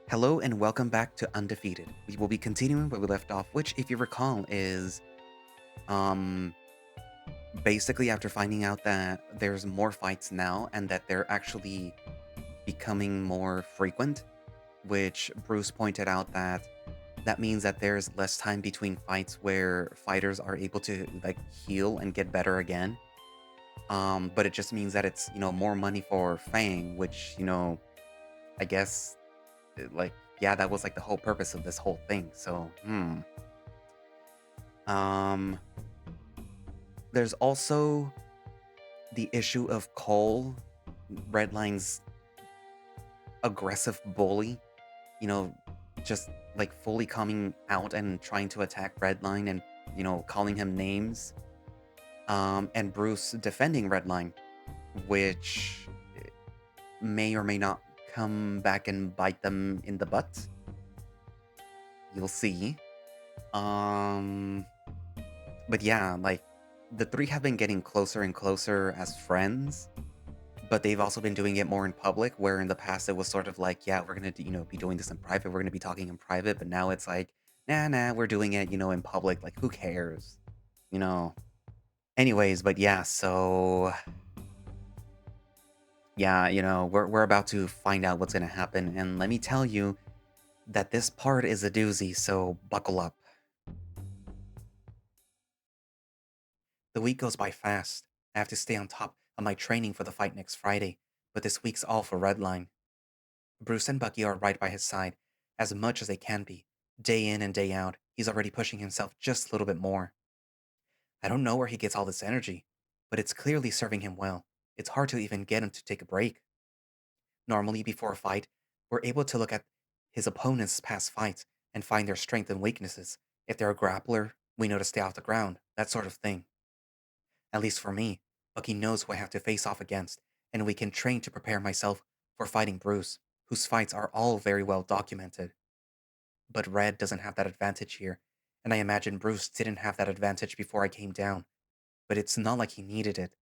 Hello and welcome back to Undefeated. We will be continuing where we left off, which, if you recall, is um basically after finding out that there's more fights now and that they're actually becoming more frequent, which Bruce pointed out that that means that there's less time between fights where fighters are able to like heal and get better again. But it just means that it's, more money for Fang, which, I guess like yeah, that was like the whole purpose of this whole thing. So, Um, there's also the issue of Cole, Redline's aggressive bully, you know, just like fully coming out and trying to attack Redline and, calling him names. And Bruce defending Redline, which may or may not come back and bite them in the butt. You'll see. Um, but yeah, like the three have been getting closer and closer as friends, but they've also been doing it more in public, where in the past it was sort of like, yeah, we're gonna, be doing this in private, we're gonna be talking in private, but now it's like, nah, we're doing it, in public, like who cares, you know? Anyways, but yeah, so yeah, we're about to find out what's gonna happen, and let me tell you that this part is a doozy, so buckle up. The week goes by fast. I have to stay on top of my training for the fight next Friday, but this week's all for Redline. Bruce and Bucky are right by his side, as much as they can be. Day in and day out, he's already pushing himself just a little bit more. I don't know where he gets all this energy, but it's clearly serving him well. It's hard to even get him to take a break. Normally, before a fight, we're able to look at his opponent's past fights and find their strengths and weaknesses. If they're a grappler, we know to stay off the ground, that sort of thing. At least for me, Bucky knows who I have to face off against, and we can train to prepare myself for fighting Bruce, whose fights are all very well documented. But Red doesn't have that advantage here, and I imagine Bruce didn't have that advantage before I came down, but it's not like he needed it.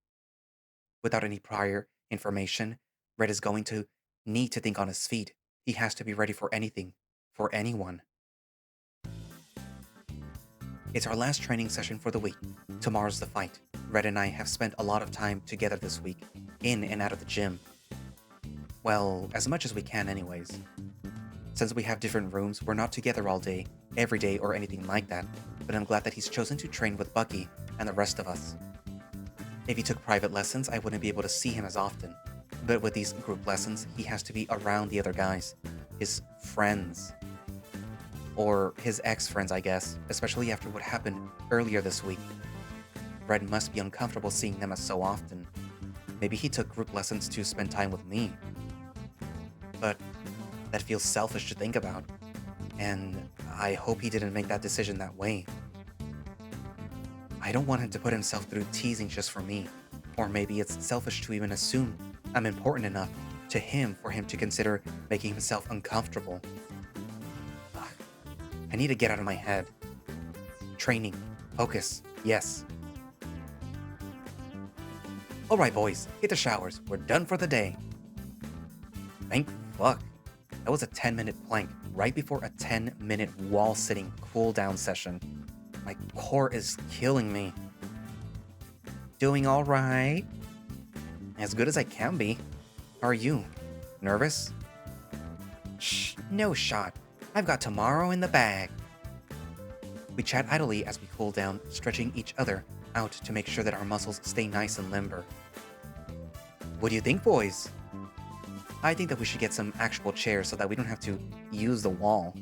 Without any prior information, Red is going to need to think on his feet. He has to be ready for anything, for anyone. It's our last training session for the week. Tomorrow's the fight. Red and I have spent a lot of time together this week, in and out of the gym. Well, as much as we can, anyways. Since we have different rooms, we're not together all day, every day, or anything like that, but I'm glad that he's chosen to train with Bucky and the rest of us. If he took private lessons, I wouldn't be able to see him as often. But with these group lessons, he has to be around the other guys, his friends. Or his ex-friends, I guess, especially after what happened earlier this week. Red must be uncomfortable seeing them as so often. Maybe he took group lessons to spend time with me. But that feels selfish to think about, and I hope he didn't make that decision that way. I don't want him to put himself through teasing just for me, or maybe it's selfish to even assume I'm important enough to him for him to consider making himself uncomfortable. Ugh, I need to get out of my head. Training. Focus. Yes. Alright boys, hit the showers. We're done for the day. Thank fuck. That was a 10-minute plank right before a 10-minute wall sitting cool down session. My core is killing me. Doing alright? As good as I can be. How are you? Nervous? Shh, no shot. I've got tomorrow in the bag. We chat idly as we cool down, stretching each other out to make sure that our muscles stay nice and limber. What do you think, boys? I think that we should get some actual chairs so that we don't have to use the wall.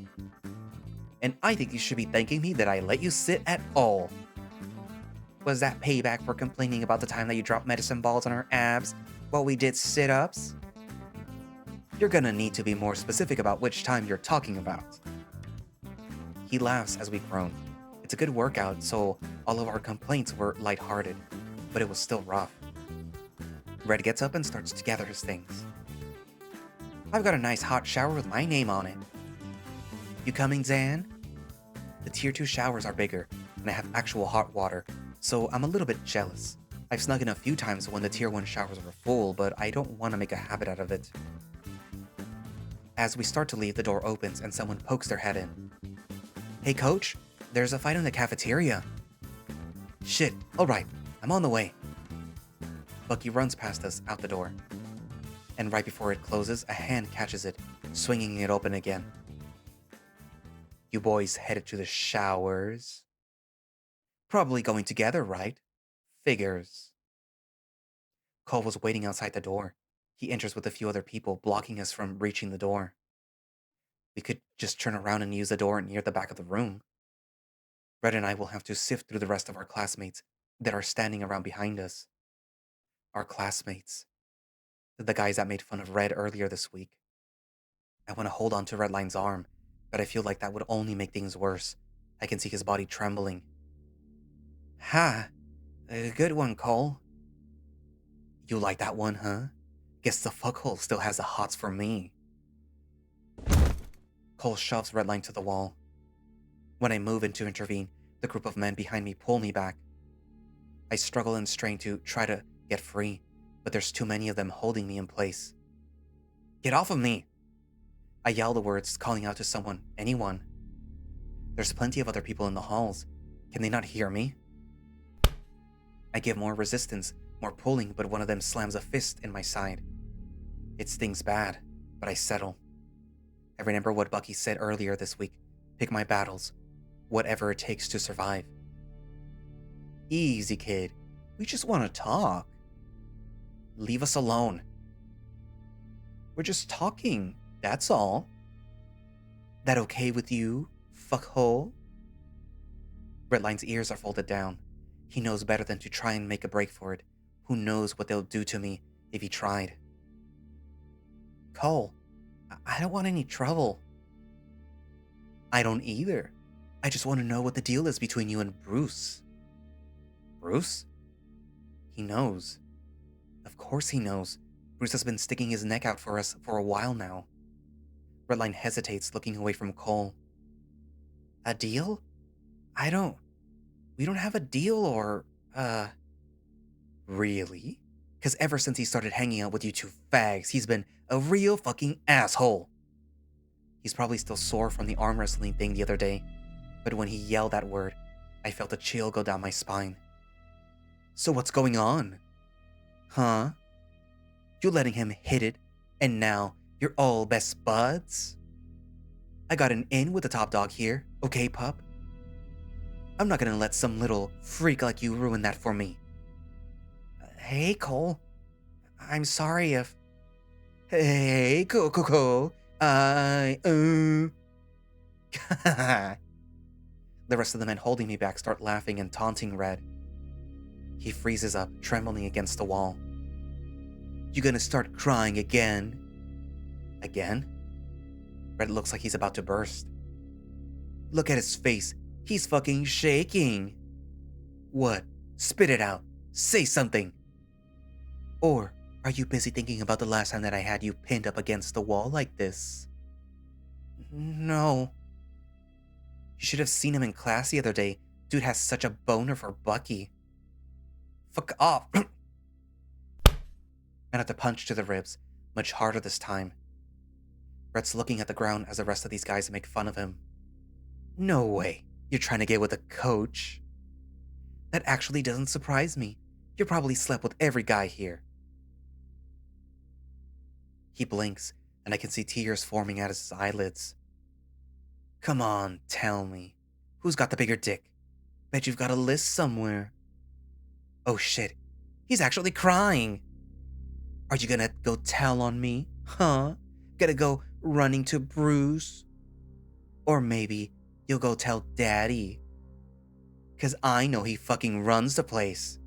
And I think you should be thanking me that I let you sit at all. Was that payback for complaining about the time that you dropped medicine balls on our abs while we did sit-ups? You're gonna need to be more specific about which time you're talking about. He laughs as we groan. It's a good workout, so all of our complaints were lighthearted, but it was still rough. Red gets up and starts to gather his things. I've got a nice hot shower with my name on it. You coming, Zan? The Tier 2 showers are bigger, and I have actual hot water, so I'm a little bit jealous. I've snuck in a few times when the Tier 1 showers were full, but I don't want to make a habit out of it. As we start to leave, the door opens and someone pokes their head in. Hey coach, there's a fight in the cafeteria. Shit, alright, I'm on the way. Bucky runs past us out the door. And right before it closes, a hand catches it, swinging it open again. You boys headed to the showers? Probably going together, right? Figures. Cole was waiting outside the door. He enters with a few other people, blocking us from reaching the door. We could just turn around and use the door near the back of the room. Red and I will have to sift through the rest of our classmates that are standing around behind us. Our classmates. The guys that made fun of Red earlier this week. I want to hold on to Redline's arm, but I feel like that would only make things worse. I can see his body trembling. Ha! A good one, Cole. You like that one, huh? Guess the fuckhole still has the hots for me. Cole shoves Redline to the wall. When I move in to intervene, the group of men behind me pull me back. I struggle and strain to try to get free, but there's too many of them holding me in place. Get off of me! I yell the words, calling out to someone, anyone. There's plenty of other people in the halls. Can they not hear me? I give more resistance, more pulling, but one of them slams a fist in my side. It stings bad, but I settle. I remember what Bucky said earlier this week. Pick my battles, whatever it takes to survive. Easy, kid. We just want to talk. Leave us alone. We're just talking, that's all. That okay with you, fuckhole? Redline's ears are folded down. He knows better than to try and make a break for it. Who knows what they'll do to me if he tried. Cole, I don't want any trouble. I don't either. I just want to know what the deal is between you and Bruce. Bruce? He knows. Of course he knows. Bruce has been sticking his neck out for us for a while now. Redline hesitates, looking away from Cole. A deal? We don't have a deal or, Really? Because ever since he started hanging out with you two fags, he's been a real fucking asshole. He's probably still sore from the arm wrestling thing the other day, but when he yelled that word, I felt a chill go down my spine. So what's going on? Huh? You letting him hit it, and now you're all best buds? I got an in with the top dog here, okay, pup? I'm not gonna let some little freak like you ruin that for me. Hey, Cole. I'm sorry if... Hey, Cole. The rest of the men holding me back start laughing and taunting Red. He freezes up, trembling against the wall. You gonna start crying again? Again? Red looks like he's about to burst. Look at his face. He's fucking shaking. What? Spit it out. Say something. Or are you busy thinking about the last time that I had you pinned up against the wall like this? No. You should have seen him in class the other day. Dude has such a boner for Bucky. Fuck off. Another punch to the ribs, much harder this time. Red's looking at the ground as the rest of these guys make fun of him. No way. You're trying to get with a coach. That actually doesn't surprise me. You probably slept with every guy here. He blinks, and I can see tears forming out his eyelids. Come on, tell me. Who's got the bigger dick? Bet you've got a list somewhere. Oh shit, he's actually crying. Are you gonna go tell on me? Huh? Gonna go running to Bruce? Or maybe you'll go tell Daddy? 'Cause I know he fucking runs the place.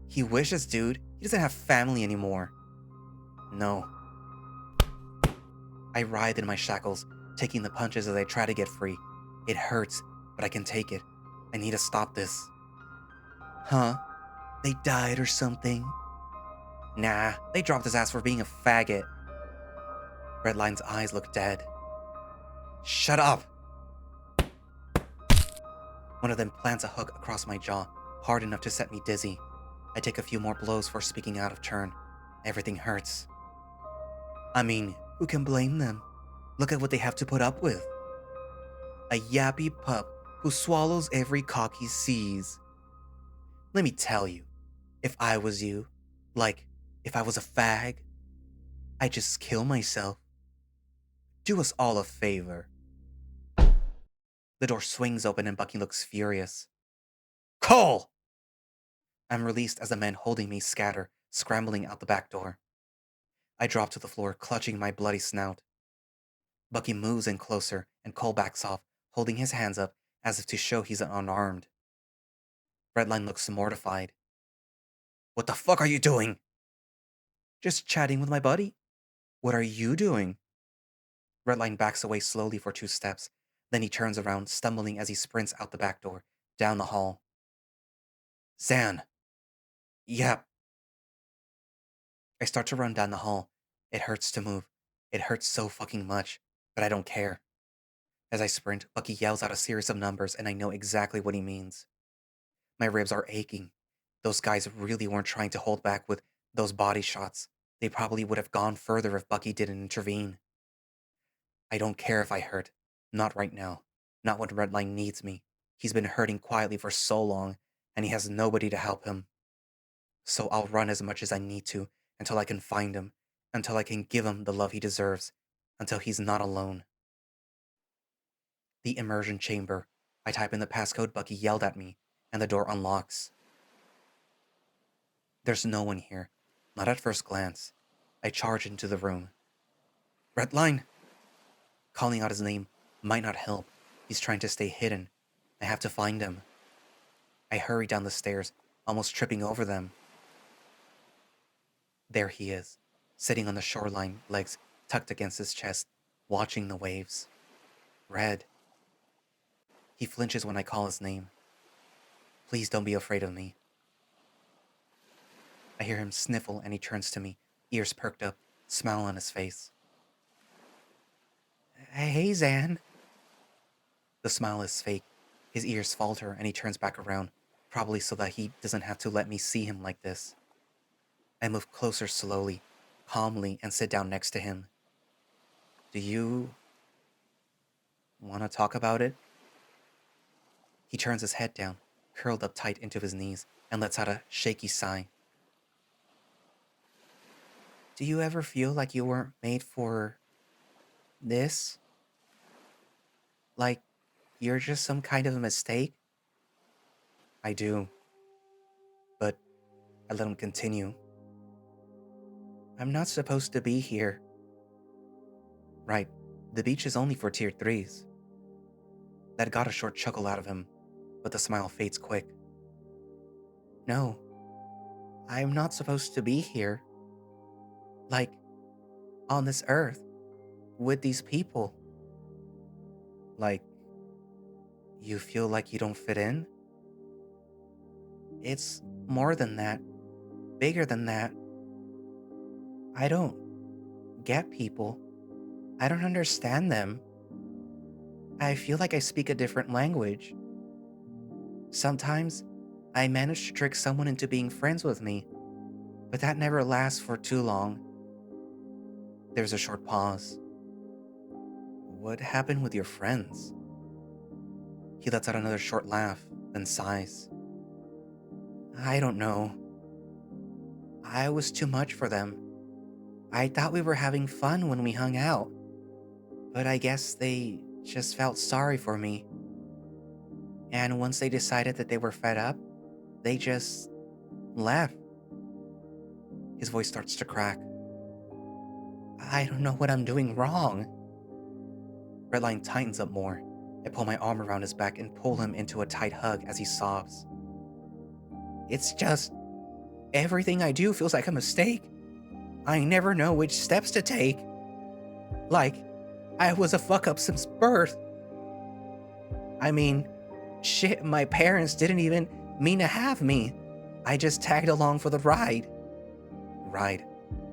He wishes, dude. He doesn't have family anymore. No. I writhe in my shackles, taking the punches as I try to get free. It hurts, but I can take it. I need to stop this. Huh? They died or something? Nah, they dropped his ass for being a faggot. Redline's eyes look dead. Shut up! One of them plants a hook across my jaw, hard enough to set me dizzy. I take a few more blows for speaking out of turn. Everything hurts. I mean, Who can blame them? Look at what they have to put up with. A yappy pup who swallows every cock he sees. Let me tell you, if I was you, like, if I was a fag, I'd just kill myself. Do us all a favor. The door swings open and Bucky looks furious. Cole! I'm released as the men holding me scatter, scrambling out the back door. I drop to the floor, clutching my bloody snout. Bucky moves in closer, and Cole backs off, holding his hands up as if to show he's unarmed. Redline looks mortified. What the fuck are you doing? Just chatting with my buddy. What are you doing? Redline backs away slowly for 2 steps. Then he turns around, stumbling as he sprints out the back door, down the hall. Zan. Yeah. I start to run down the hall. It hurts to move. It hurts so fucking much, but I don't care. As I sprint, Bucky yells out a series of numbers, and I know exactly what he means. My ribs are aching. Those guys really weren't trying to hold back with those body shots. They probably would have gone further if Bucky didn't intervene. I don't care if I hurt. Not right now. Not when Redline needs me. He's been hurting quietly for so long, and he has nobody to help him. So I'll run as much as I need to until I can find him, until I can give him the love he deserves, until he's not alone. The immersion chamber. I type in the passcode Bucky yelled at me, and the door unlocks. There's no one here, not at first glance. I charge into the room. Redline! Calling out his name might not help. He's trying to stay hidden. I have to find him. I hurry down the stairs, almost tripping over them. There he is, sitting on the shoreline, legs tucked against his chest, watching the waves. Red. He flinches when I call his name. Please don't be afraid of me. I hear him sniffle and he turns to me, ears perked up, smile on his face. Hey, Zan. The smile is fake. His ears falter and he turns back around, probably so that he doesn't have to let me see him like this. I move closer slowly, calmly, and sit down next to him. Do you want to talk about it? He turns his head down, curled up tight into his knees, and lets out a shaky sigh. Do you ever feel like you weren't made for this? Like you're just some kind of a mistake? I do. But I let him continue. I'm not supposed to be here. Right, the beach is only for tier 3s. That got a short chuckle out of him, but the smile fades quick. No, I'm not supposed to be here. Like, on this earth, with these people. Like, you feel like you don't fit in? It's more than that, bigger than that. I don't get people. I don't understand them. I feel like I speak a different language. Sometimes, I manage to trick someone into being friends with me, but that never lasts for too long. There's a short pause. What happened with your friends? He lets out another short laugh, then sighs. I don't know. I was too much for them. I thought we were having fun when we hung out, but I guess they just felt sorry for me. And once they decided that they were fed up, they just left. His voice starts to crack. I don't know what I'm doing wrong. Redline tightens up more. I pull my arm around his back and pull him into a tight hug as he sobs. It's just, everything I do feels like a mistake. I never know which steps to take. Like, I was a fuck up since birth. I mean, shit, my parents didn't even mean to have me. I just tagged along for the ride. Ride.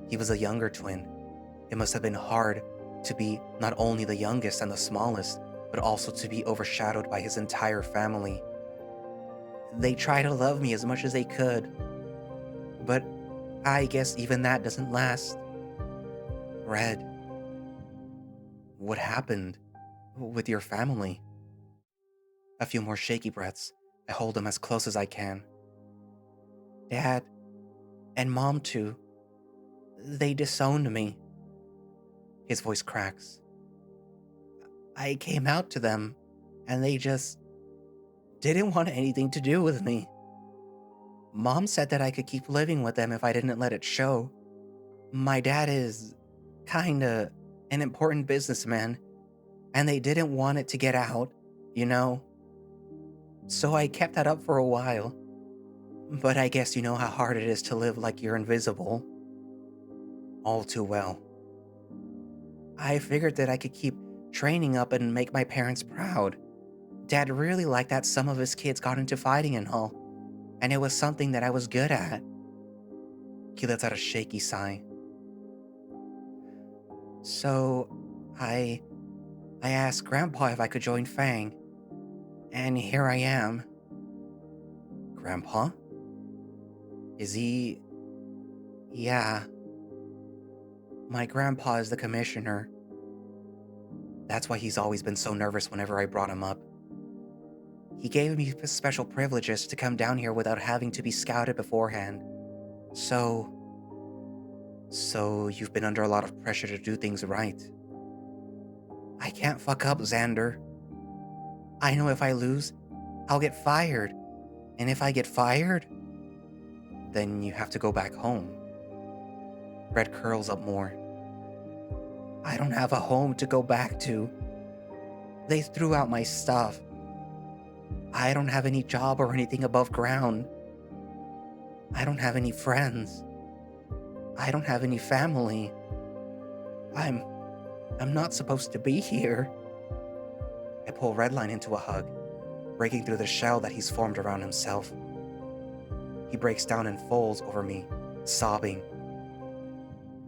He was a younger twin. It must have been hard to be not only the youngest and the smallest, but also to be overshadowed by his entire family. They tried to love me as much as they could, but I guess even that doesn't last. Red, what happened with your family? A few more shaky breaths. I hold him as close as I can. Dad, and Mom too. They disowned me. His voice cracks. I came out to them, and they just didn't want anything to do with me. Mom said that I could keep living with them if I didn't let it show. My dad is kinda an important businessman, and they didn't want it to get out, you know? So I kept that up for a while. But I guess you know how hard it is to live like you're invisible. All too well. I figured that I could keep training up and make my parents proud. Dad really liked that some of his kids got into fighting and all, and it was something that I was good at. He lets out a shaky sigh. So, I asked Grandpa if I could join Fang, and here I am. Grandpa? Is he... Yeah. My grandpa is the commissioner. That's why he's always been so nervous whenever I brought him up. He gave me special privileges to come down here without having to be scouted beforehand. So you've been under a lot of pressure to do things right. I can't fuck up, Zander. I know if I lose, I'll get fired. And if I get fired, then you have to go back home. Red curls up more. I don't have a home to go back to. They threw out my stuff. I don't have any job or anything above ground. I don't have any friends. I don't have any family. I'm not supposed to be here. I pull Redline into a hug, breaking through the shell that he's formed around himself. He breaks down and falls over me, sobbing.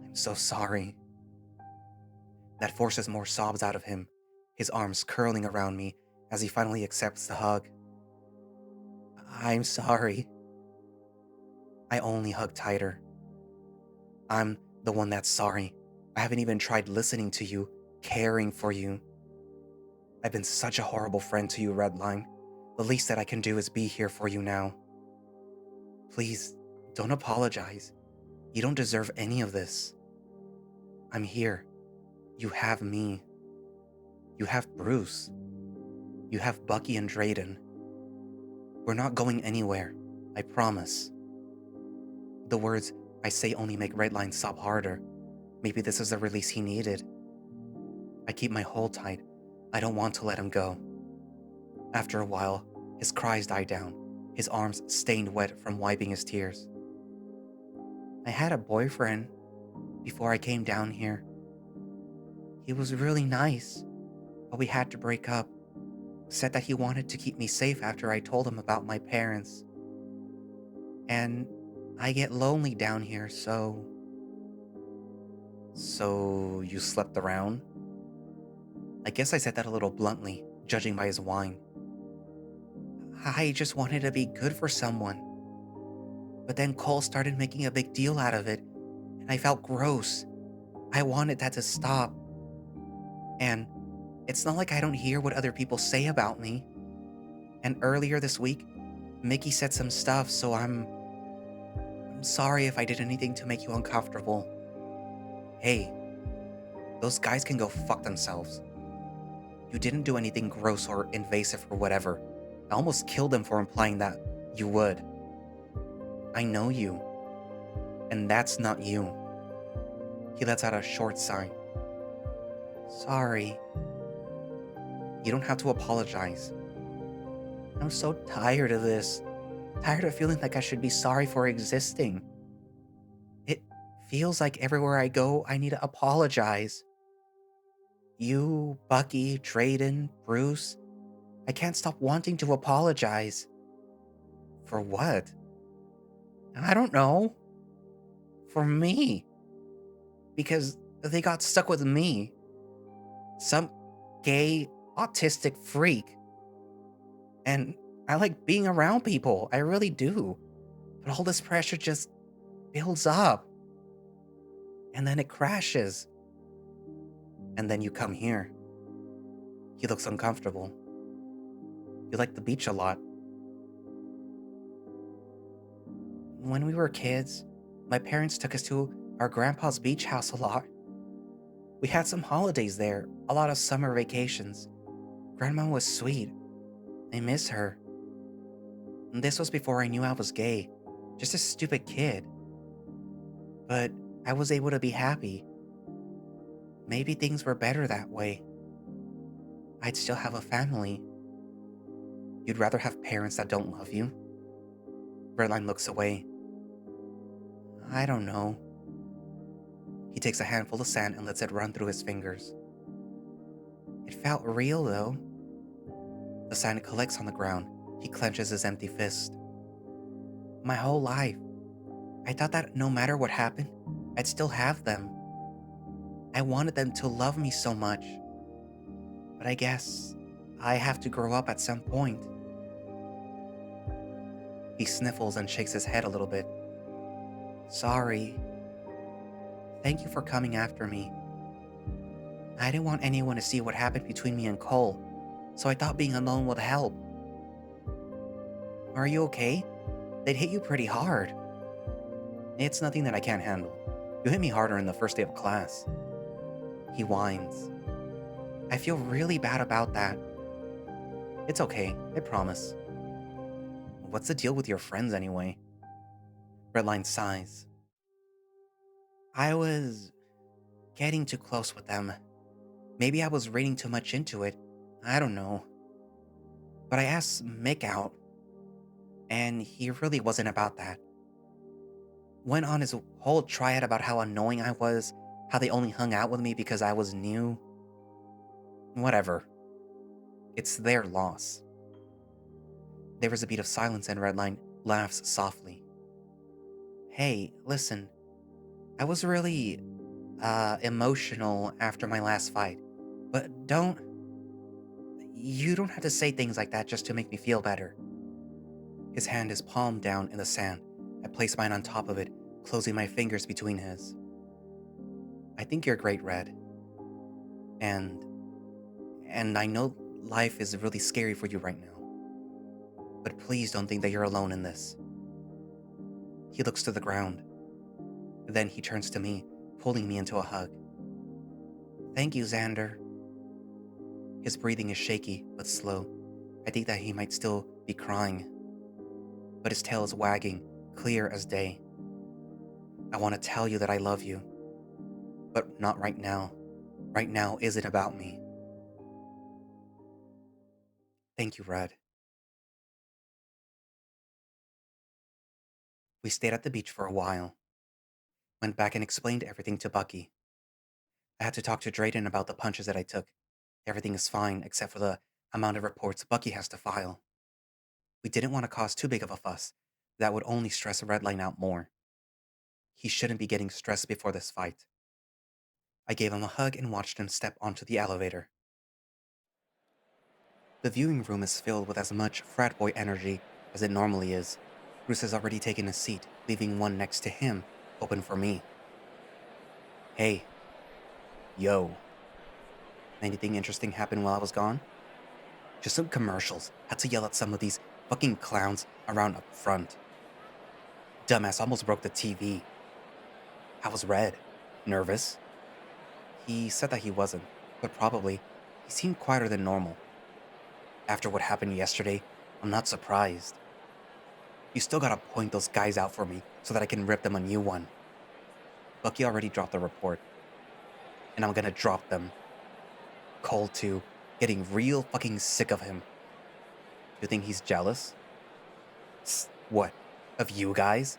I'm so sorry. That forces more sobs out of him, his arms curling around me as he finally accepts the hug. I'm sorry. I only hug tighter. I'm the one that's sorry. I haven't even tried listening to you, caring for you. I've been such a horrible friend to you, Redline. The least that I can do is be here for you now. Please, don't apologize. You don't deserve any of this. I'm here. You have me. You have Bruce. You have Bucky and Drayden. We're not going anywhere, I promise. The words I say only make Redline sob harder. Maybe this is the release he needed. I keep my hold tight. I don't want to let him go. After a while, his cries die down, his arms stained wet from wiping his tears. I had a boyfriend before I came down here. He was really nice, but we had to break up. Said that he wanted to keep me safe after I told him about my parents. And I get lonely down here, so... So you slept around? I guess I said that a little bluntly, judging by his whine. I just wanted to be good for someone. But then Cole started making a big deal out of it, and I felt gross. I wanted that to stop. And it's not like I don't hear what other people say about me. And earlier this week, Mickey said some stuff, so I'm sorry if I did anything to make you uncomfortable. Hey, those guys can go fuck themselves. You didn't do anything gross or invasive or whatever. I almost killed them for implying that you would. I know you. And that's not you. He lets out a short sigh. Sorry. You don't have to apologize. I'm so tired of this. Tired of feeling like I should be sorry for existing. It feels like everywhere I go, I need to apologize. You, Bucky, Drayden, Bruce, I can't stop wanting to apologize. For what? I don't know. For me. Because they got stuck with me. Some gay, autistic freak. And I like being around people, I really do. But all this pressure just builds up. And then it crashes. And then you come here. He looks uncomfortable. You like the beach a lot. When we were kids, my parents took us to our grandpa's beach house a lot. We had some holidays there, a lot of summer vacations. Grandma was sweet. I miss her. And this was before I knew I was gay, just a stupid kid. But I was able to be happy. Maybe things were better that way. I'd still have a family. You'd rather have parents that don't love you? Redline looks away. I don't know. He takes a handful of sand and lets it run through his fingers. It felt real, though. The sand collects on the ground. He clenches his empty fist. My whole life, I thought that no matter what happened, I'd still have them. I wanted them to love me so much. But I guess I have to grow up at some point. He sniffles and shakes his head a little bit. Sorry. Thank you for coming after me. I didn't want anyone to see what happened between me and Cole, so I thought being alone would help. Are you okay? They'd hit you pretty hard. It's nothing that I can't handle. You hit me harder in the first day of class. He whines. I feel really bad about that. It's okay, I promise. What's the deal with your friends anyway? Redline sighs. I was getting too close with them. Maybe I was reading too much into it. I don't know. But I asked Mick out, and he really wasn't about that. Went on his whole triad about how annoying I was, how they only hung out with me because I was new. Whatever. It's their loss. There was a beat of silence and Redline laughs softly. Hey, listen. I was really, emotional after my last fight. But you don't have to say things like that just to make me feel better. His hand is palmed down in the sand. I place mine on top of it, closing my fingers between his. I think you're great, Red. And I know life is really scary for you right now. But please don't think that you're alone in this. He looks to the ground. Then he turns to me, pulling me into a hug. Thank you, Zander. His breathing is shaky, but slow. I think that he might still be crying. But his tail is wagging, clear as day. I want to tell you that I love you. But not right now. Right now isn't about me. Thank you, Red. We stayed at the beach for a while. Went back and explained everything to Bucky. I had to talk to Drayden about the punches that I took. Everything is fine except for the amount of reports Bucky has to file. We didn't want to cause too big of a fuss. That would only stress Redline out more. He shouldn't be getting stressed before this fight. I gave him a hug and watched him step onto the elevator. The viewing room is filled with as much frat boy energy as it normally is. Bruce has already taken a seat, leaving one next to him, open for me. Hey. Yo. Anything interesting happen while I was gone? Just some commercials. Had to yell at some of these fucking clowns around up front. Dumbass almost broke the TV. How was Red? Nervous? He said that he wasn't, but probably. He seemed quieter than normal. After what happened yesterday, I'm not surprised. You still gotta point those guys out for me so that I can rip them a new one. Bucky already dropped the report. And I'm gonna drop them. Cole too, getting real fucking sick of him. You think he's jealous? What, of you guys?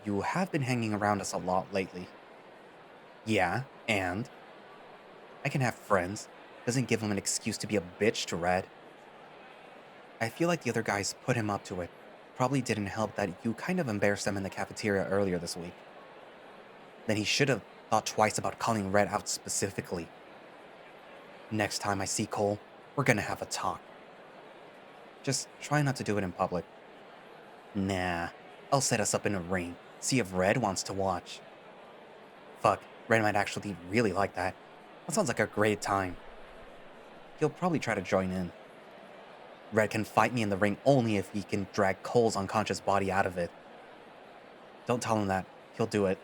You have been hanging around us a lot lately. Yeah, and? I can have friends. Doesn't give him an excuse to be a bitch to Red. I feel like the other guys put him up to it. Probably didn't help that you kind of embarrassed them in the cafeteria earlier this week. Then he should have thought twice about calling Red out specifically. Next time I see Cole, we're gonna have a talk. Just try not to do it in public. Nah, I'll set us up in a ring, see if Red wants to watch. Fuck, Red might actually really like that. I'll That sounds like a great time. He'll probably try to join in. Red can fight me in the ring only if he can drag Cole's unconscious body out of it. Don't tell him that. He'll do it.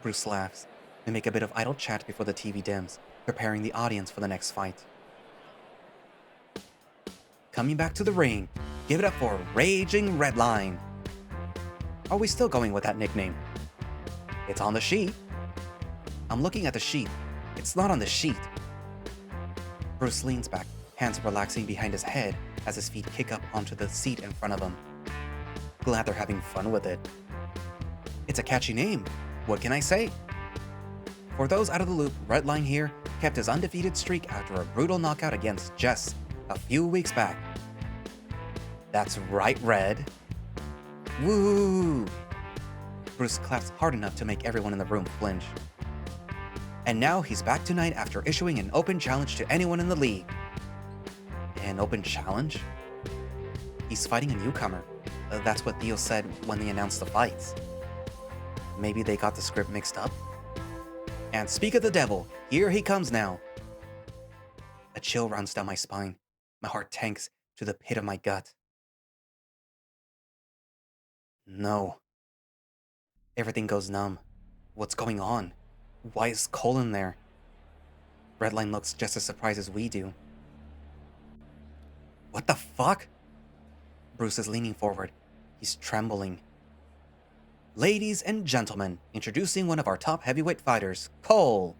Bruce laughs. We make a bit of idle chat before the TV dims, preparing the audience for the next fight. Coming back to the ring, give it up for Raging Redline. Are we still going with that nickname? It's on the sheet. I'm looking at the sheet. It's not on the sheet. Bruce leans back, hands relaxing behind his head as his feet kick up onto the seat in front of him. Glad they're having fun with it. It's a catchy name. What can I say? For those out of the loop, Redline here kept his undefeated streak after a brutal knockout against Jess a few weeks back. That's right, Red. Woo! Bruce claps hard enough to make everyone in the room flinch. And now he's back tonight after issuing an open challenge to anyone in the league. An open challenge? He's fighting a newcomer. That's what Theo said when they announced the fights. Maybe they got the script mixed up? And speak of the devil, here he comes now. A chill runs down my spine. My heart tanks to the pit of my gut. No. Everything goes numb. What's going on? Why is Cole in there? Redline looks just as surprised as we do. What the fuck? Bruce is leaning forward. He's trembling. Ladies and gentlemen, introducing one of our top heavyweight fighters, Cole.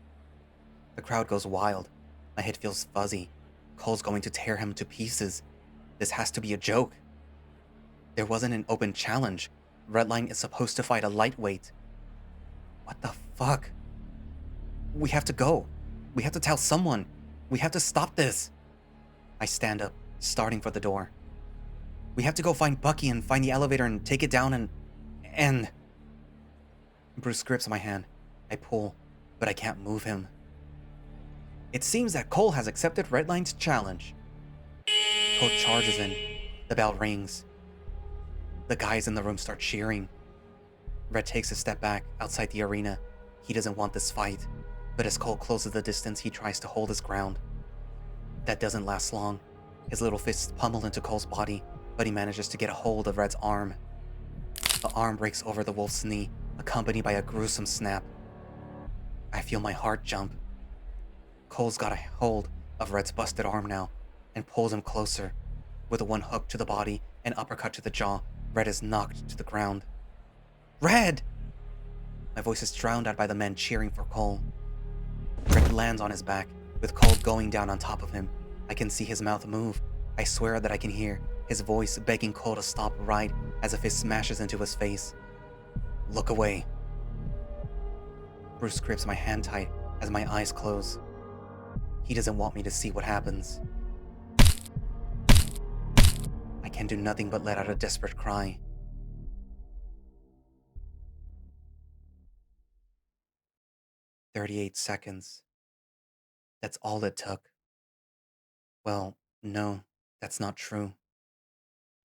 The crowd goes wild. My head feels fuzzy. Cole's going to tear him to pieces. This has to be a joke. There wasn't an open challenge. Redline is supposed to fight a lightweight. What the fuck? We have to go. We have to tell someone. We have to stop this. I stand up, starting for the door. We have to go find Bucky and find the elevator and take it down and... Bruce grips my hand. I pull, but I can't move him. It seems that Cole has accepted Redline's challenge. Cole charges in. The bell rings. The guys in the room start cheering. Red takes a step back outside the arena. He doesn't want this fight, but as Cole closes the distance, he tries to hold his ground. That doesn't last long. His little fists pummel into Cole's body, but he manages to get a hold of Red's arm. The arm breaks over the wolf's knee, accompanied by a gruesome snap. I feel my heart jump. Cole's got a hold of Red's busted arm now and pulls him closer. With a one hook to the body and uppercut to the jaw, Red is knocked to the ground. Red! My voice is drowned out by the men cheering for Cole. Red lands on his back, with Cole going down on top of him. I can see his mouth move. I swear that I can hear his voice begging Cole to stop right as a fist smashes into his face. Look away. Bruce grips my hand tight as my eyes close. He doesn't want me to see what happens. I can do nothing but let out a desperate cry. 38 seconds. That's all it took. Well, no, that's not true.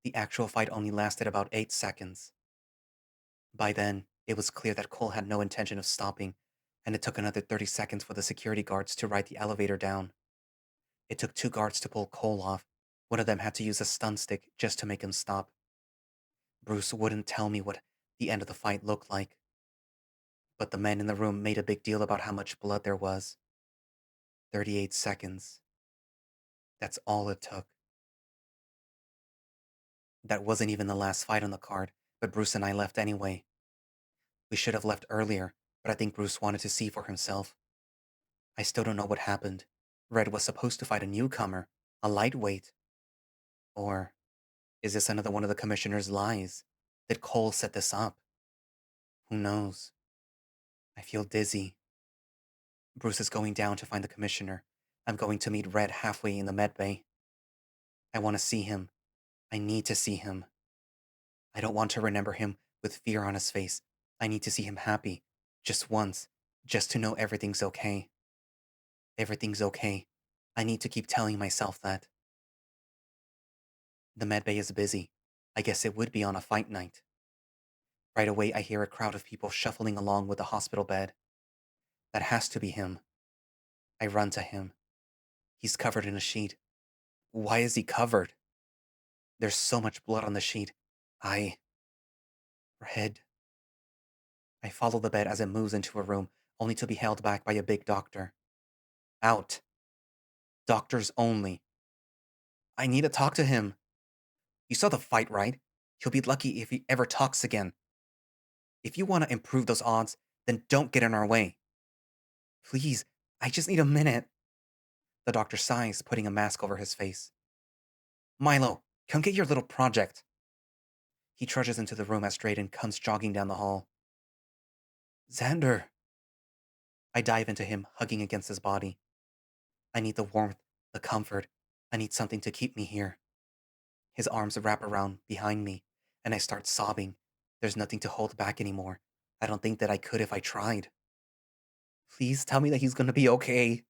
The actual fight only lasted about 8 seconds. By then, it was clear that Cole had no intention of stopping, and it took another 30 seconds for the security guards to ride the elevator down. It took 2 guards to pull Cole off. One of them had to use a stun stick just to make him stop. Bruce wouldn't tell me what the end of the fight looked like. But the men in the room made a big deal about how much blood there was. 38 seconds. That's all it took. That wasn't even the last fight on the card, but Bruce and I left anyway. We should have left earlier, but I think Bruce wanted to see for himself. I still don't know what happened. Red was supposed to fight a newcomer, a lightweight. Or is this another one of the commissioner's lies? Did Cole set this up? Who knows? I feel dizzy. Bruce is going down to find the commissioner. I'm going to meet Red halfway in the med bay. I want to see him. I need to see him. I don't want to remember him with fear on his face. I need to see him happy. Just once. Just to know everything's okay. Everything's okay. I need to keep telling myself that. The medbay is busy. I guess it would be on a fight night. Right away, I hear a crowd of people shuffling along with a hospital bed. That has to be him. I run to him. He's covered in a sheet. Why is he covered? There's so much blood on the sheet. I. Red. I follow the bed as it moves into a room, only to be held back by a big doctor. Out. Doctors only. I need to talk to him. You saw the fight, right? He'll be lucky if he ever talks again. If you want to improve those odds, then don't get in our way. Please, I just need a minute. The doctor sighs, putting a mask over his face. Milo, come get your little project. He trudges into the room as Drayden comes jogging down the hall. Zander. I dive into him, hugging against his body. I need the warmth, the comfort. I need something to keep me here. His arms wrap around behind me, and I start sobbing. There's nothing to hold back anymore. I don't think that I could if I tried. Please tell me that he's gonna be okay.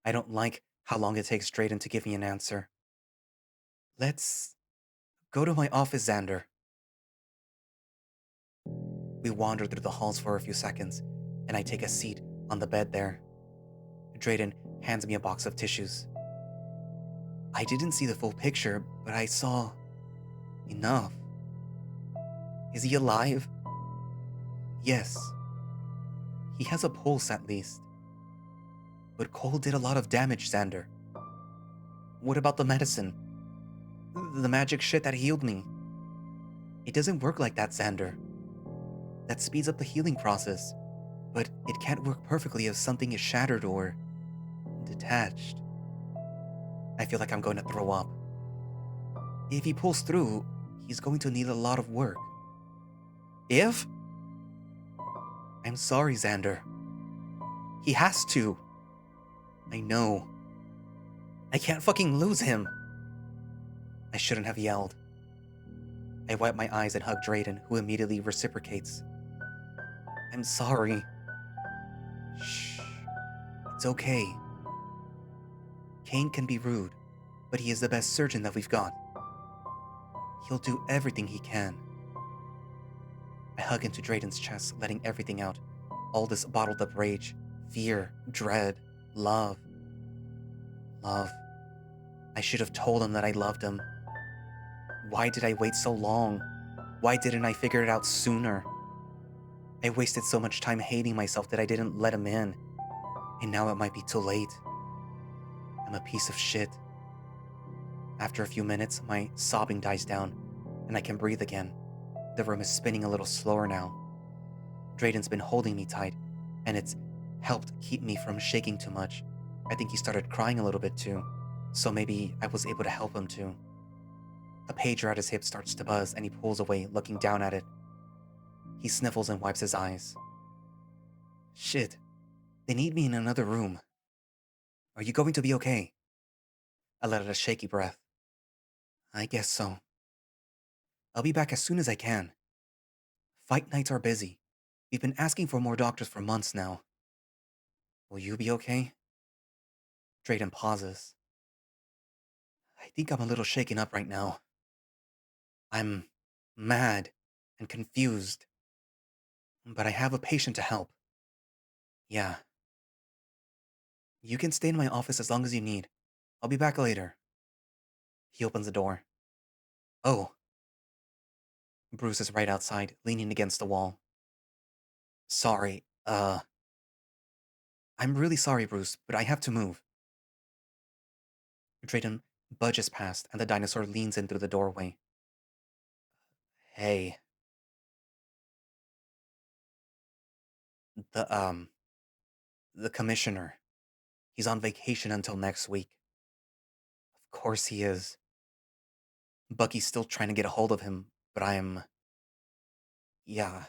I don't like how long it takes Drayden to give me an answer. Let's go to my office, Zander. We wander through the halls for a few seconds, and I take a seat on the bed there. Drayden hands me a box of tissues. I didn't see the full picture, but I saw enough. Is he alive? Yes. He has a pulse at least. But Cole did a lot of damage, Zander. What about the medicine? The magic shit that healed me? It doesn't work like that, Zander. That speeds up the healing process, but it can't work perfectly if something is shattered or detached. I feel like I'm going to throw up. If he pulls through, he's going to need a lot of work. If? I'm sorry, Zander. He has to. I know. I can't fucking lose him. I shouldn't have yelled. I wipe my eyes and hug Drayden, who immediately reciprocates. I'm sorry. Shh. It's okay. Kane can be rude, but he is the best surgeon that we've got. He'll do everything he can. I hug into Drayden's chest, letting everything out. All this bottled up rage, fear, dread, love. Love. I should have told him that I loved him. Why did I wait so long? Why didn't I figure it out sooner? I wasted so much time hating myself that I didn't let him in. And now it might be too late. I'm a piece of shit. After a few minutes, my sobbing dies down, and I can breathe again. The room is spinning a little slower now. Drayden's been holding me tight, and it's helped keep me from shaking too much. I think he started crying a little bit too, so maybe I was able to help him too. A pager at his hip starts to buzz, and he pulls away, looking down at it. He sniffles and wipes his eyes. Shit, they need me in another room. Are you going to be okay? I let out a shaky breath. I guess so. I'll be back as soon as I can. Fight nights are busy. We've been asking for more doctors for months now. Will you be okay? Drayden pauses. I think I'm a little shaken up right now. I'm mad and confused. But I have a patient to help. Yeah. You can stay in my office as long as you need. I'll be back later. He opens the door. Oh. Bruce is right outside, leaning against the wall. Sorry, I'm really sorry, Bruce, but I have to move. Drayden budges past, and the dinosaur leans in through the doorway. Hey. The, the commissioner. He's on vacation until next week. Of course he is. Bucky's still trying to get a hold of him, but yeah.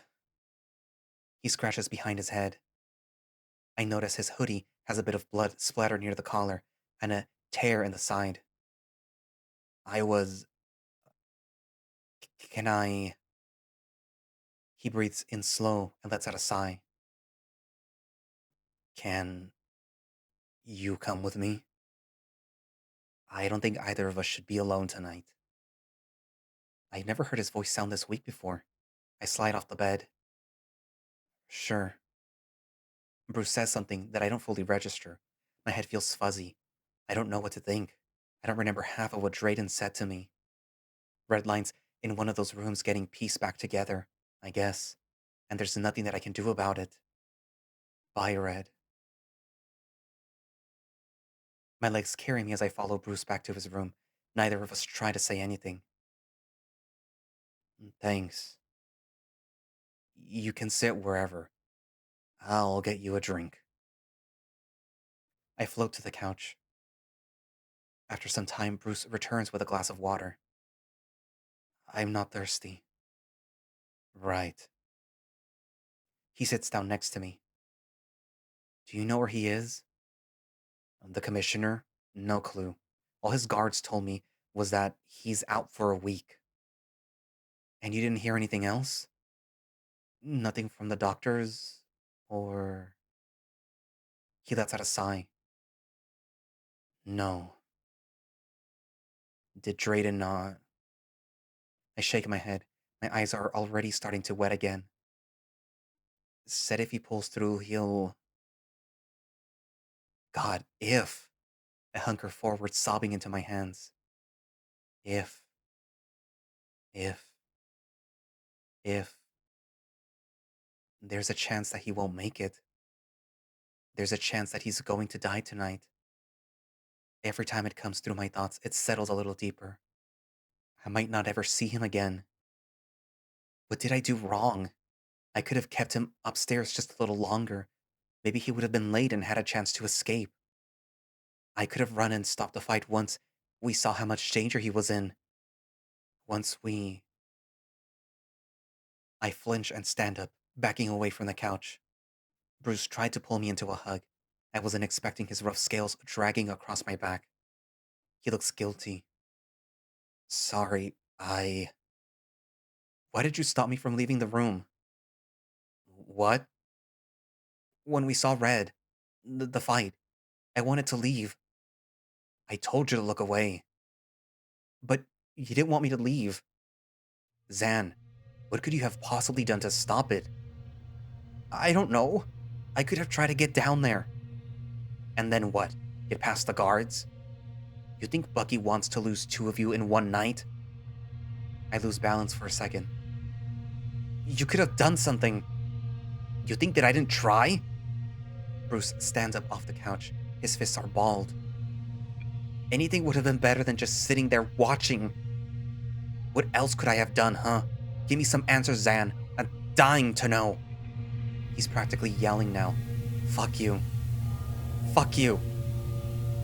He scratches behind his head. I notice his hoodie has a bit of blood splattered near the collar and a tear in the side. I was. Can I. He breathes in slow and lets out a sigh. Can you come with me? I don't think either of us should be alone tonight. I've never heard his voice sound this weak before. I slide off the bed. Sure. Bruce says something that I don't fully register. My head feels fuzzy. I don't know what to think. I don't remember half of what Drayden said to me. Redline's in one of those rooms getting pieced back together, I guess. And there's nothing that I can do about it. Bye, Red. My legs carry me as I follow Bruce back to his room. Neither of us try to say anything. Thanks. You can sit wherever. I'll get you a drink. I float to the couch. After some time, Bruce returns with a glass of water. I'm not thirsty. Right. He sits down next to me. Do you know where he is? The commissioner? No clue. All his guards told me was that he's out for a week. And you didn't hear anything else? Nothing from the doctors? Or... He lets out a sigh. No. Did Drayden not? I shake my head. My eyes are already starting to wet again. Said if he pulls through, he'll... God, if... I hunker forward, sobbing into my hands. If... If... If... There's a chance that he won't make it. There's a chance that he's going to die tonight. Every time it comes through my thoughts, it settles a little deeper. I might not ever see him again. What did I do wrong? I could have kept him upstairs just a little longer. Maybe he would have been late and had a chance to escape. I could have run and stopped the fight once we saw how much danger he was in. Once we... I flinch and stand up, backing away from the couch. Bruce tried to pull me into a hug. I wasn't expecting his rough scales dragging across my back. He looks guilty. Sorry, Why did you stop me from leaving the room? What? When we saw Red. The fight. I wanted to leave. I told you to look away. But you didn't want me to leave. Zan, what could you have possibly done to stop it? I don't know. I could have tried to get down there. And then what? Get past the guards? You think Bucky wants to lose two of you in one night? I lose balance for a second. You could have done something. You think that I didn't try? Bruce stands up off the couch. His fists are balled. Anything would have been better than just sitting there watching. What else could I have done, huh? Give me some answers, Zan. I'm dying to know. He's practically yelling now. Fuck you. Fuck you.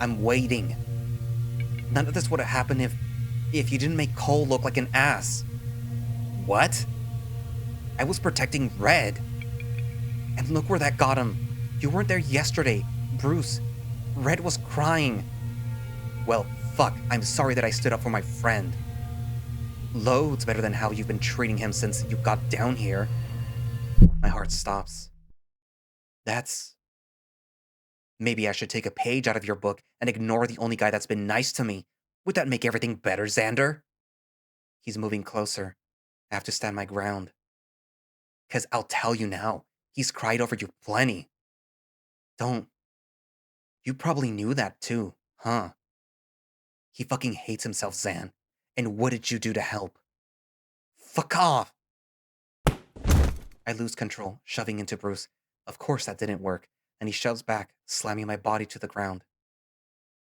I'm waiting. None of this would have happened if you didn't make Cole look like an ass. What? I was protecting Red. And look where that got him. You weren't there yesterday, Bruce. Red was crying. Well, fuck, I'm sorry that I stood up for my friend. Loads better than how you've been treating him since you got down here. My heart stops. That's... Maybe I should take a page out of your book and ignore the only guy that's been nice to me. Would that make everything better, Zander? He's moving closer. I have to stand my ground. 'Cause I'll tell you now, he's cried over you plenty. Don't. You probably knew that too, huh? He fucking hates himself, Zan. And what did you do to help? Fuck off! I lose control, shoving into Bruce. Of course that didn't work, and he shoves back, slamming my body to the ground.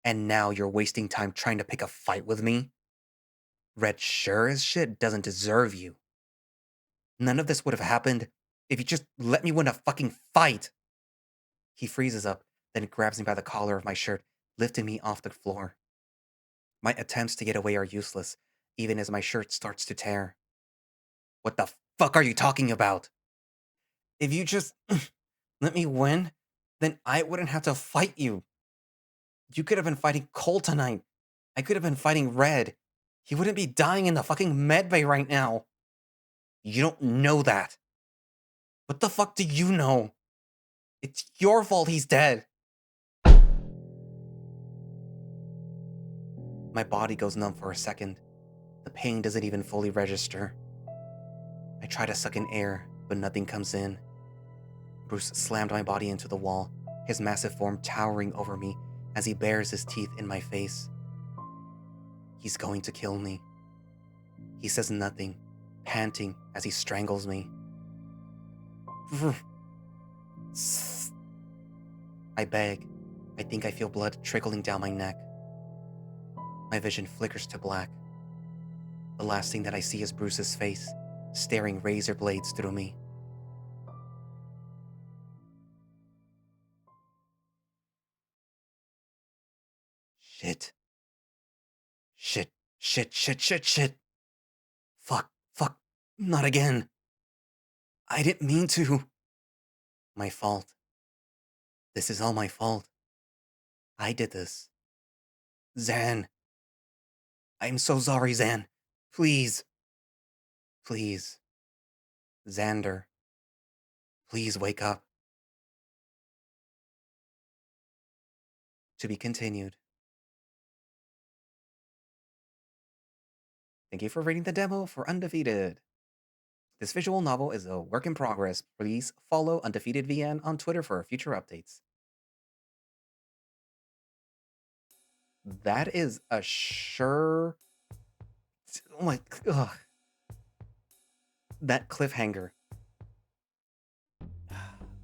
And now you're wasting time trying to pick a fight with me? Red sure as shit doesn't deserve you. None of this would have happened if you just let me win a fucking fight. He freezes up, then grabs me by the collar of my shirt, lifting me off the floor. My attempts to get away are useless, even as my shirt starts to tear. What the fuck are you talking about? If you just let me win, then I wouldn't have to fight you. You could have been fighting Cole tonight. I could have been fighting Red. He wouldn't be dying in the fucking medbay right now. You don't know that. What the fuck do you know? It's your fault he's dead. My body goes numb for a second. The pain doesn't even fully register. I try to suck in air, but nothing comes in. Bruce slammed my body into the wall, his massive form towering over me as he bares his teeth in my face. He's going to kill me. He says nothing, panting as he strangles me. I beg. I think I feel blood trickling down my neck. My vision flickers to black. The last thing that I see is Bruce's face, staring razor blades through me. Shit. Shit, shit, shit, shit, shit. Fuck, fuck, not again. I didn't mean to. My fault. This is all my fault. I did this. Zan. I'm so sorry, Zan. Please. Please. Zander. Please wake up. To be continued. Thank you for reading the demo for Undefeated. This visual novel is a work in progress. Please follow Undefeated VN on Twitter for future updates. That is a sure... Oh my... Ugh. That cliffhanger.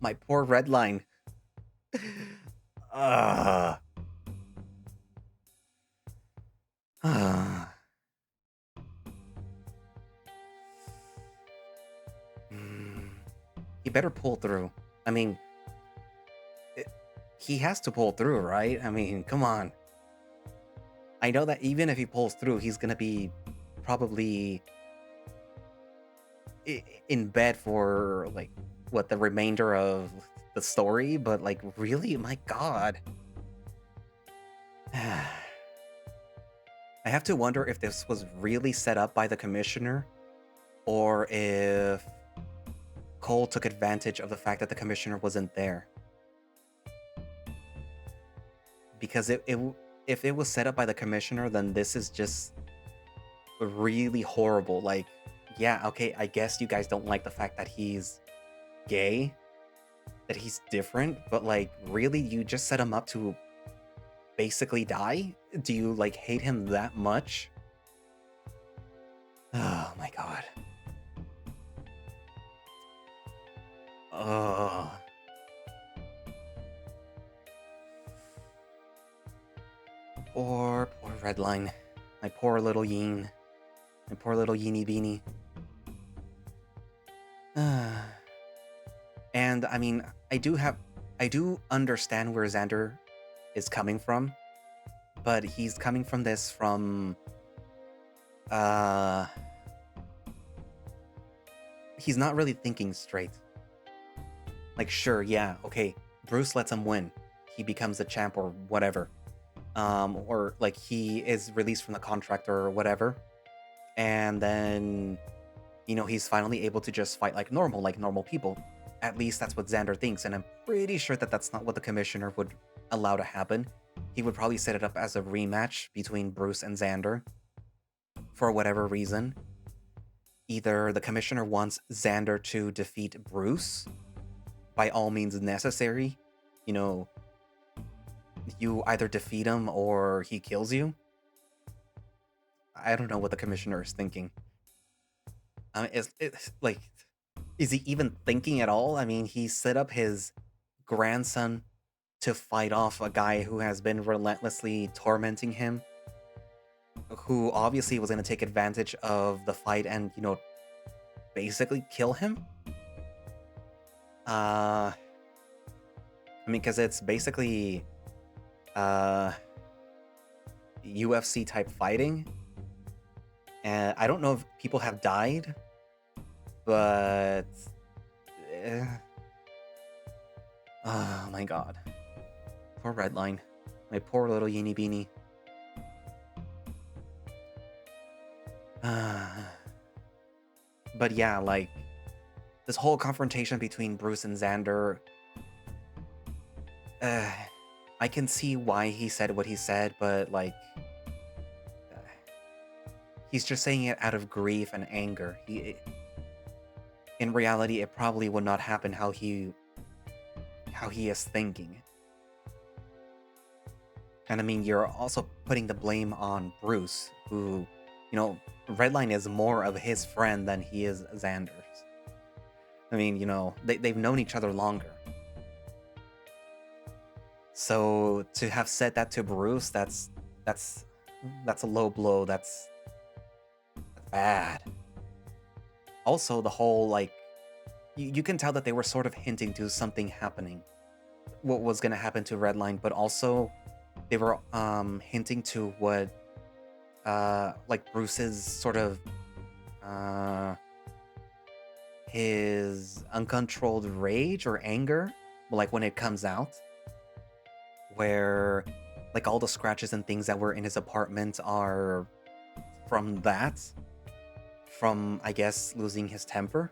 My poor Redline. He better pull through. I mean, he has to pull through, right? I mean, come on. I know that even if he pulls through, he's gonna be probably in bed for, like, what, the remainder of the story? But, like, really? My god. I have to wonder if this was really set up by the commissioner, or if Cole took advantage of the fact that the commissioner wasn't there. Because if it was set up by the commissioner, then this is just really horrible. Like, yeah, okay, I guess you guys don't like the fact that he's gay, that he's different, but, like, really, you just set him up to basically die? Do you, like, hate him that much? Oh my god. Oh. Poor Redline. My poor little Yeen. My poor little Yeeny Beanie. And, I mean, I do understand where Zander is coming from, but he's coming from this from, he's not really thinking straight. Like, sure, yeah, okay, Bruce lets him win. He becomes a champ or whatever. Or, like, he is released from the contract or whatever. And then, you know, he's finally able to just fight like normal people. At least that's what Zander thinks, and I'm pretty sure that that's not what the commissioner would allow to happen. He would probably set it up as a rematch between Bruce and Zander. For whatever reason. Either the commissioner wants Zander to defeat Bruce by all means necessary. You know, you either defeat him or he kills you. I don't know what the commissioner is thinking. It's like, is he even thinking at all? I mean, he set up his grandson to fight off a guy who has been relentlessly tormenting him, who obviously was going to take advantage of the fight and, you know, basically kill him. I mean, because it's basically UFC type fighting. And I don't know if people have died, but oh my god. Poor Redline. My poor little Yeeny Beanie. But yeah, like, this whole confrontation between Bruce and Zander, I can see why he said what he said, but, like, he's just saying it out of grief and anger. In reality, it probably would not happen how he how he is thinking. And I mean, you're also putting the blame on Bruce, who, Redline is more of his friend than he is Xander's. I mean, they've known each other longer. So to have said that to Bruce, that's a low blow. That's bad. Also, the whole, like, you can tell that they were sort of hinting to something happening, what was going to happen to Redline, but also they were hinting to what like Bruce's sort of his uncontrolled rage or anger, like when it comes out, where like all the scratches and things that were in his apartment are from I guess losing his temper.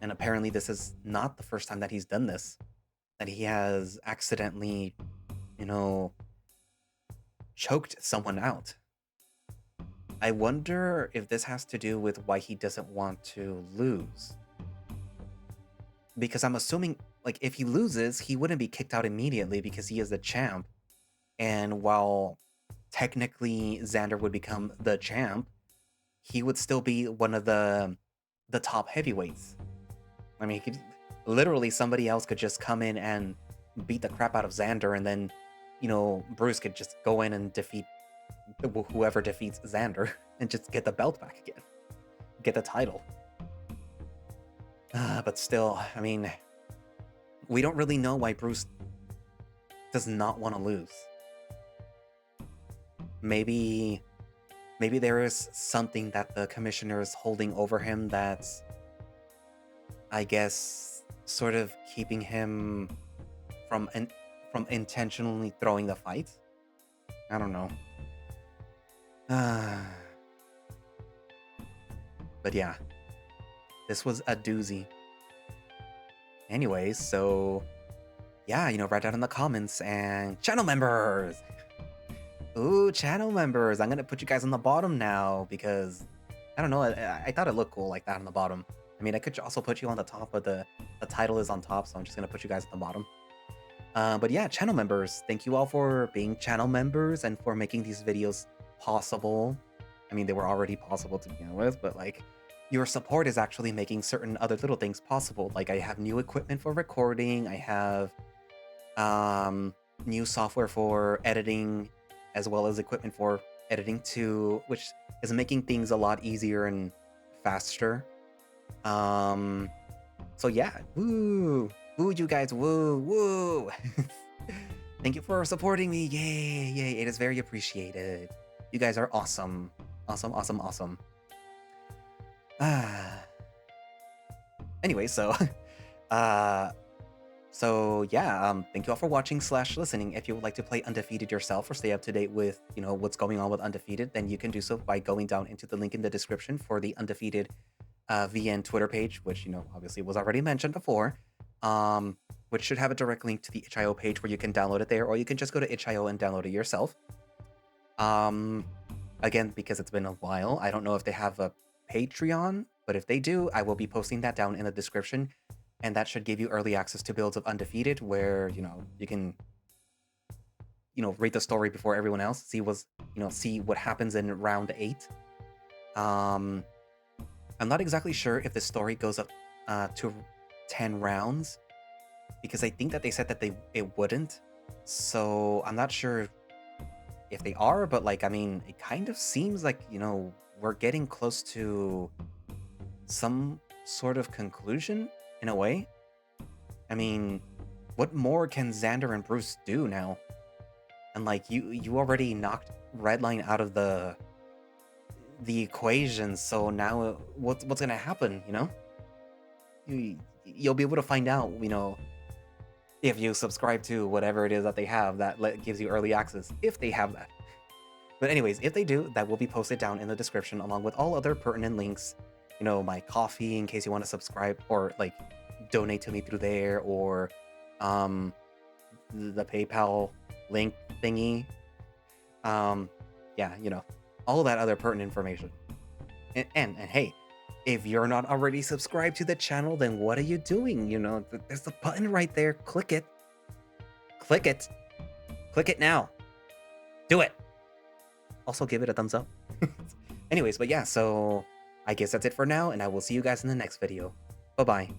And apparently this is not the first time that he's done this, that he has accidentally, choked someone out. I wonder if this has to do with why he doesn't want to lose. Because I'm assuming, like, if he loses, he wouldn't be kicked out immediately because he is the champ. And while technically Zander would become the champ, he would still be one of the top heavyweights. I mean, literally somebody else could just come in and beat the crap out of Zander, and then, Bruce could just go in and defeat whoever defeats Zander and just get the belt back again. Get the title. But still, I mean, we don't really know why Bruce does not want to lose. Maybe there is something that the commissioner is holding over him that's, I guess, sort of keeping him from intentionally throwing the fight. I don't know. But yeah, this was a doozy. Anyways, so yeah, write down in the comments. And channel members! Ooh, channel members! I'm gonna put you guys on the bottom now because, I don't know, I thought it looked cool like that on the bottom. I mean, I could also put you on the top, but the title is on top, so I'm just gonna put you guys at the bottom. But yeah, channel members, thank you all for being channel members and for making these videos possible. I mean, they were already possible to begin with, but like, your support is actually making certain other little things possible. Like, I have new equipment for recording, I have new software for editing, as well as equipment for editing too, which is making things a lot easier and faster. So yeah, woo, you guys, woo. Thank you for supporting me. Yay, it is very appreciated. You guys are awesome. Awesome. Anyway, so yeah, thank you all for watching / listening. If you would like to play Undefeated yourself or stay up to date with, what's going on with Undefeated, then you can do so by going down into the link in the description for the Undefeated VN Twitter page, which, obviously was already mentioned before, which should have a direct link to the itch.io page where you can download it there, or you can just go to itch.io and download it yourself. Again, because it's been a while, I don't know if they have a Patreon, but if they do, I will be posting that down in the description, and that should give you early access to builds of Undefeated, where, you can, read the story before everyone else, see what happens in round 8. I'm not exactly sure if the story goes up to 10 rounds, because I think that they said that it wouldn't. So I'm not sure if they are, but like, I mean, it kind of seems like, we're getting close to some sort of conclusion in a way. I mean, what more can Zander and Bruce do now? And like, you already knocked Redline out of the equation, so now what's gonna happen? You'll be able to find out, if you subscribe to whatever it is that they have that gives you early access, if they have that. But anyways, if they do, that will be posted down in the description along with all other pertinent links. My coffee in case you want to subscribe or like donate to me through there, or the PayPal link thingy. Yeah, all that other pertinent information. And hey, If you're not already subscribed to the channel, then what are you doing? You know, there's a button right there. Click it. Click it. Click it now. Do it. Also, give it a thumbs up. Anyways, but yeah, so I guess that's it for now, and I will see you guys in the next video. Bye-bye.